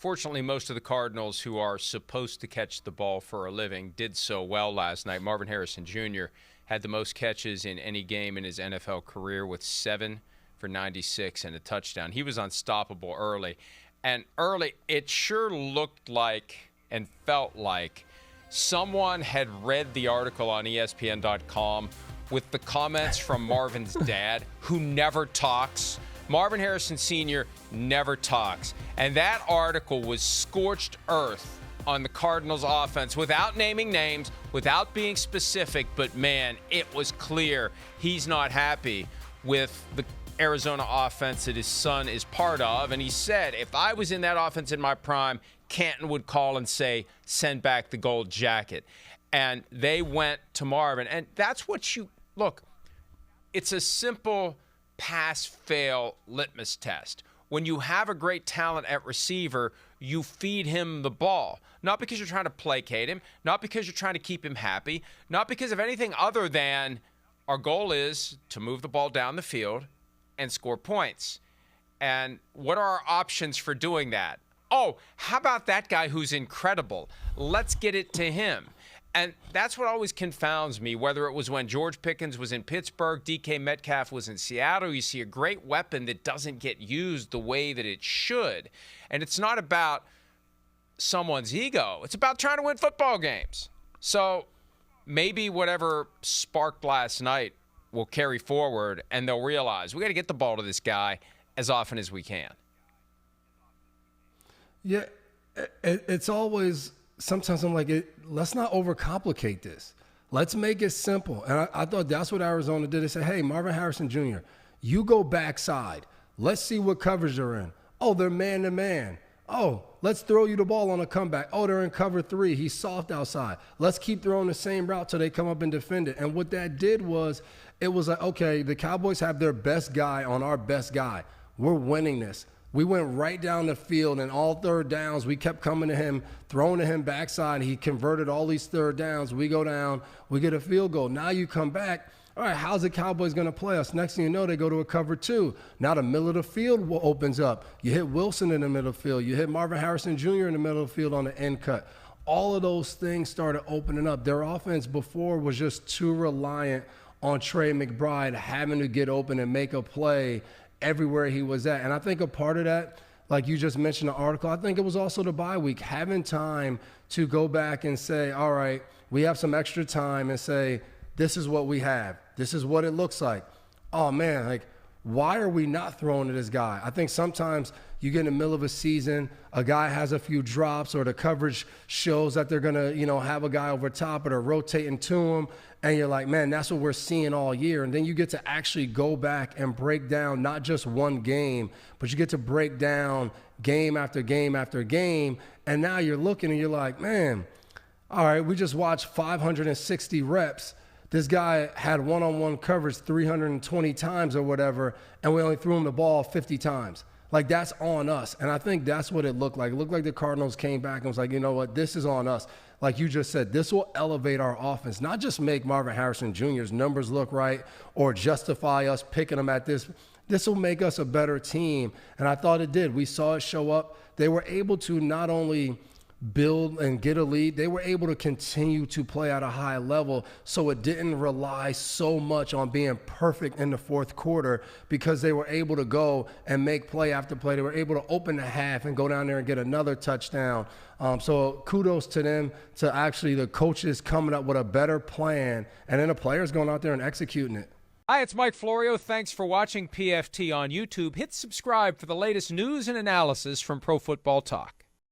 Fortunately, most of the Cardinals who are supposed to catch the ball for a living did so well last night. Marvin Harrison Jr. had the most catches in any game in his NFL career with 7 for 96 and a touchdown. He was unstoppable early. And early, it sure looked like and felt like someone had read the article on ESPN.com with the comments from Marvin's dad, who never talks. Marvin Harrison Sr. never talks. And that article was scorched earth on the Cardinals offense without naming names, without being specific. But, man, it was clear he's not happy with the Arizona offense that his son is part of. And he said, if I was in that offense in my prime, Canton would call and say, send back the gold jacket. And they went to Marvin. And that's what you – look, it's a simple pass-fail litmus test. When you have a great talent at receiver, you feed him the ball. Not because you're trying to placate him, not because you're trying to keep him happy, not because of anything other than our goal is to move the ball down the field and score points. And what are our options for doing that? Oh, how about that guy who's incredible? Let's get it to him. And that's what always confounds me, whether it was when George Pickens was in Pittsburgh, DK Metcalf was in Seattle. You see a great weapon that doesn't get used the way that it should. And it's not about someone's ego. It's about trying to win football games. So maybe whatever sparked last night will carry forward, and they'll realize we got to get the ball to this guy as often as we can. Yeah, it's always – sometimes I'm like, let's not overcomplicate this. Let's make it simple. And I thought that's what Arizona did. They said, hey, Marvin Harrison Jr., you go backside. Let's see what coverage they're in. Oh, they're man-to-man. Oh, let's throw you the ball on a comeback. Oh, they're in cover 3. He's soft outside. Let's keep throwing the same route till they come up and defend it. And what that did was it was like, okay, the Cowboys have their best guy on our best guy. We're winning this. We went right down the field, and all third downs, we kept coming to him, throwing to him backside. He converted all these third downs. We go down, we get a field goal. Now you come back. All right, how's the Cowboys going to play us? Next thing you know, they go to a cover 2. Now the middle of the field opens up. You hit Wilson in the middle of the field. You hit Marvin Harrison Jr. in the middle of the field on the end cut. All of those things started opening up. Their offense before was just too reliant on Trey McBride having to get open and make a play everywhere he was at. And I think a part of that, like you just mentioned the article, I think it was also the bye week, having time to go back and say, all right, we have some extra time, and say, this is what we have. This is what it looks like. Oh, man, like, why are we not throwing to this guy? I think sometimes you get in the middle of a season, a guy has a few drops, or the coverage shows that they're going to, have a guy over top, or they're rotating to him, and you're like, man, that's what we're seeing all year. And then you get to actually go back and break down not just one game, but you get to break down game after game after game, and now you're looking and you're like, man, all right, we just watched 560 reps. This guy had one-on-one coverage 320 times or whatever, and we only threw him the ball 50 times. Like, that's on us. And I think that's what it looked like. It looked like the Cardinals came back and was like, you know what, this is on us. Like you just said, this will elevate our offense, not just make Marvin Harrison Jr.'s numbers look right or justify us picking him at this. This will make us a better team. And I thought it did. We saw it show up. They were able to not only build and get a lead, they were able to continue to play at a high level, so it didn't rely so much on being perfect in the fourth quarter, because they were able to go and make play after play. They were able to open the half and go down there and get another touchdown. So kudos to them, to actually the coaches coming up with a better plan, and then the players going out there and executing it. Hi, it's Mike Florio. Thanks for watching PFT on YouTube. Hit subscribe for the latest news and analysis from Pro Football Talk.